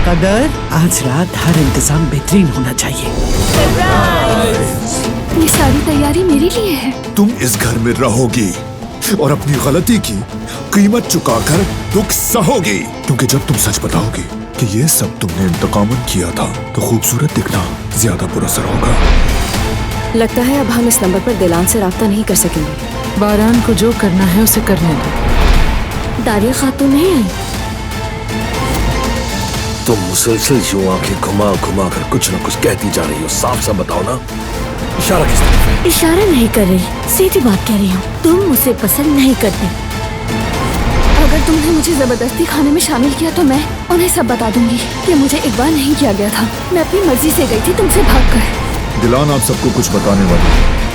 कदर, आज रात हर इंतजाम बेहतरीन होना चाहिए। ये सारी तैयारी मेरे लिए है। तुम इस घर में रहोगी और अपनी गलती की कीमत चुकाकर दुख सहोगी, क्योंकि जब तुम सच बताओगी कि ये सब तुमने इंतकामन किया था तो खूबसूरत दिखना ज्यादा पुरअसर होगा। लगता है अब हम इस नंबर पर दिलान से राब्ता नहीं कर सकेंगे। बारान को जो करना है उसे करने दो। दारिया खातून नहीं आई। तुम मुसलसल यूं आंखें घुमा घुमा कर कुछ न कुछ कहती जा रही हो, साफ साफ बताओ ना, इशारा किस तरफ है? इशारा नहीं कर रही, सीधी बात कह रही हूँ। तुम मुझे पसंद नहीं करते। अगर तुमने मुझे जबरदस्ती खाने में शामिल किया तो मैं उन्हें सब बता दूंगी कि मुझे इकबाल नहीं किया गया था। मैं अपनी मर्जी से गई थी तुमसे भागकर। दिलान आप सबको कुछ बताने वाली है।